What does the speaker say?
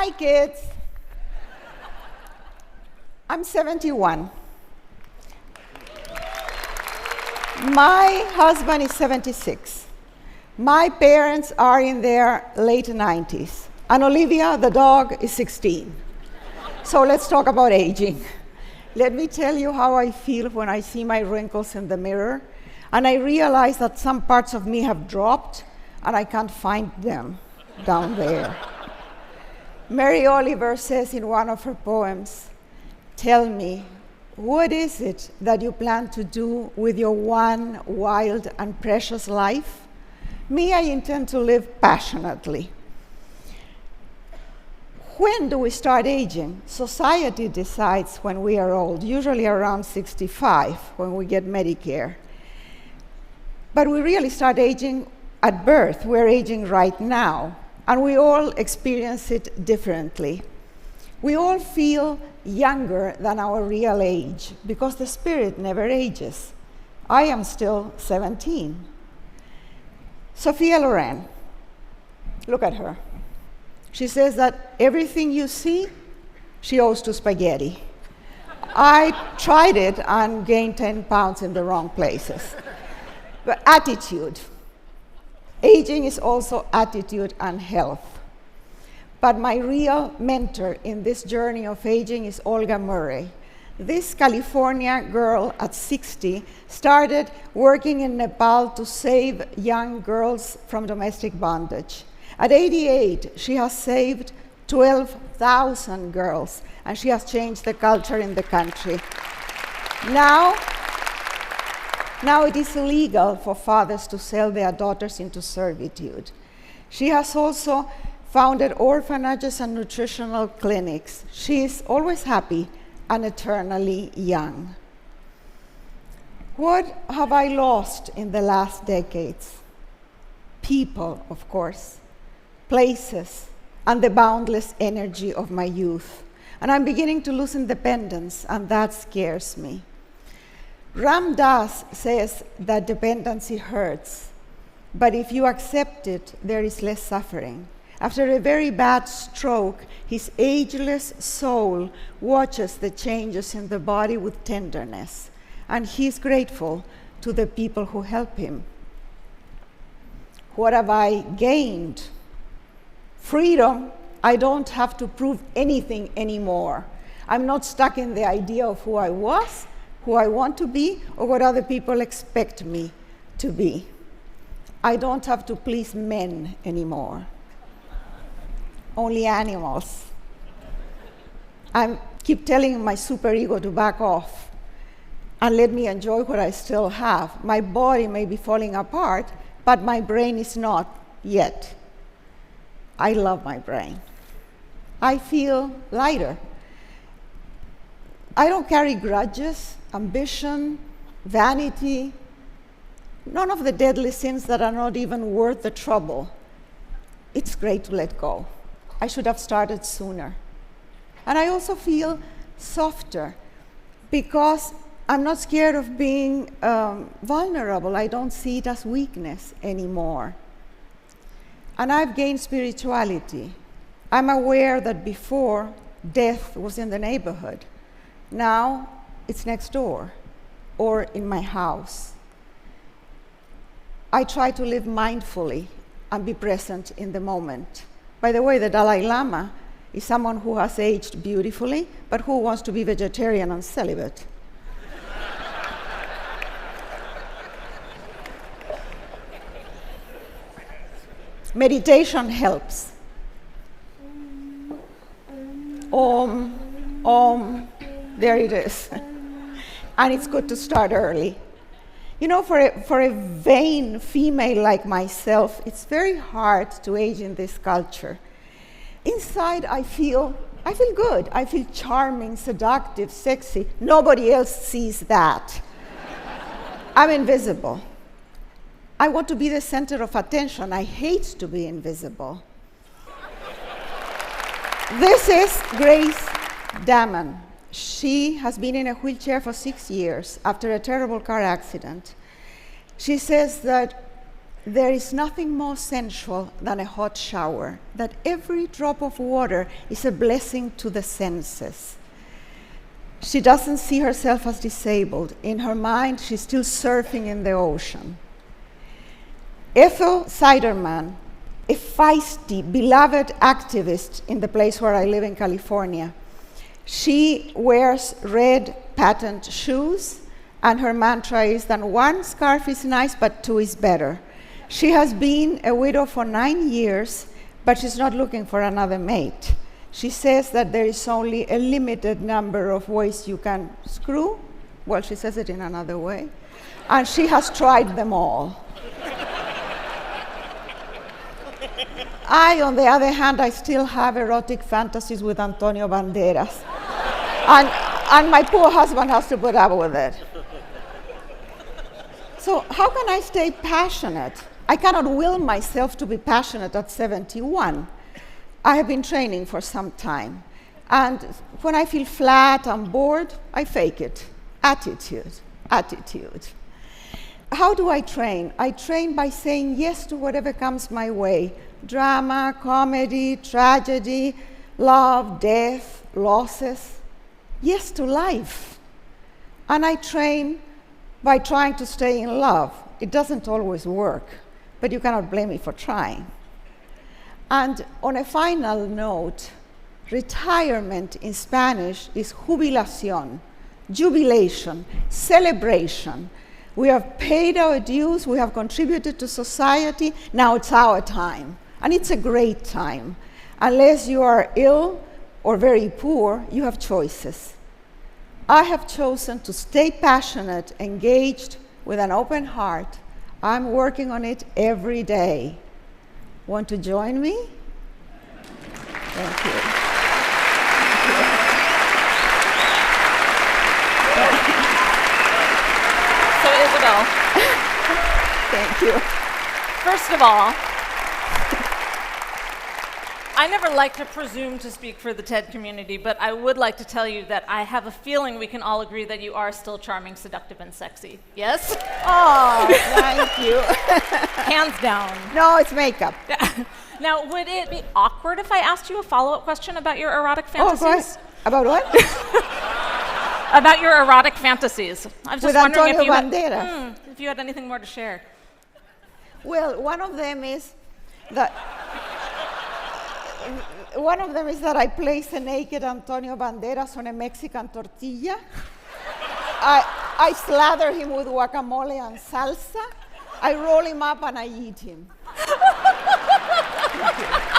Hi, kids. I'm 71. My husband is 76. My parents are in their late 90s. And Olivia, the dog, is 16. So let's talk about aging. Let me tell you how I feel when I see my wrinkles in the mirror, and I realize that some parts of me have dropped, and I can't find them down there. Mary Oliver says in one of her poems, "Tell me, what is it that you plan to do with your one wild and precious life?" Me, I intend to live passionately. When do we start aging? Society decides when we are old, usually around 65, when we get Medicare. But we really start aging at birth. We're aging right now, and we all experience it differently. We all feel younger than our real age because the spirit never ages. I am still 17. Sophia Loren, look at her. She says that everything you see, she owes to spaghetti. I tried it and gained 10 pounds in the wrong places. But attitude. Aging is also attitude and health. But my real mentor in this journey of aging is Olga Murray. This California girl at 60 started working in Nepal to save young girls from domestic bondage. At 88, she has saved 12,000 girls, and she has changed the culture in the country. Now it is illegal for fathers to sell their daughters into servitude. She has also founded orphanages and nutritional clinics. She is always happy and eternally young. What have I lost in the last decades? People, of course, places, and the boundless energy of my youth. And I'm beginning to lose independence, and that scares me. Ram Dass says that dependency hurts, but if you accept it, there is less suffering. After a very bad stroke, his ageless soul watches the changes in the body with tenderness, and he's grateful to the people who help him. What have I gained? Freedom. I don't have to prove anything anymore. I'm not stuck in the idea of who I was, who I want to be, or what other people expect me to be. I don't have to please men anymore. Only animals. I keep telling my superego to back off and let me enjoy what I still have. My body may be falling apart, but my brain is not yet. I love my brain. I feel lighter. I don't carry grudges, ambition, vanity, none of the deadly sins that are not even worth the trouble. It's great to let go. I should have started sooner. And I also feel softer because I'm not scared of being vulnerable. I don't see it as weakness anymore. And I've gained spirituality. I'm aware that before, death was in the neighborhood. Now, it's next door or in my house. I try to live mindfully and be present in the moment. By the way, the Dalai Lama is someone who has aged beautifully, but who wants to be vegetarian and celibate. Meditation helps. Om, there it is. And it's good to start early. You know, for a vain female like myself, it's very hard to age in this culture. Inside, I feel good. I feel charming, seductive, sexy. Nobody else sees that. I'm invisible. I want to be the center of attention. I hate to be invisible. This is Grace Damon. She has been in a wheelchair for 6 years after a terrible car accident. She says that there is nothing more sensual than a hot shower, that every drop of water is a blessing to the senses. She doesn't see herself as disabled. In her mind, she's still surfing in the ocean. Ethel Siderman, a feisty, beloved activist in the place where I live in California, she wears red patent shoes, and her mantra is that one scarf is nice, but two is better. She has been a widow for 9 years, but she's not looking for another mate. She says that there is only a limited number of ways you can screw. Well, she says it in another way. And she has tried them all. I, on the other hand, I still have erotic fantasies with Antonio Banderas. And my poor husband has to put up with it. So how can I stay passionate? I cannot will myself to be passionate at 71. I have been training for some time. And when I feel flat and bored, I fake it. Attitude. How do I train? I train by saying yes to whatever comes my way. Drama, comedy, tragedy, love, death, losses. Yes to life. And I train by trying to stay in love. It doesn't always work, but you cannot blame me for trying. And on a final note, retirement in Spanish is jubilación, jubilation, celebration. We have paid our dues, we have contributed to society, now it's our time. And it's a great time. Unless you are ill or very poor, you have choices. I have chosen to stay passionate, engaged, with an open heart. I'm working on it every day. Want to join me? Thank you. So, Isabel. Thank you. First of all, I never like to presume to speak for the TED community, but I would like to tell you that I have a feeling we can all agree that you are still charming, seductive, and sexy. Yes? Oh, thank you. Hands down. No, it's makeup. Now, would it be awkward if I asked you a follow-up question about your erotic fantasies? Oh, go ahead. About what? About your erotic fantasies. I was just With wondering Antonio Banderas. If you had anything more to share. Well, one of them is that I place a naked Antonio Banderas on a Mexican tortilla. I slather him with guacamole and salsa. I roll him up and I eat him. Thank you.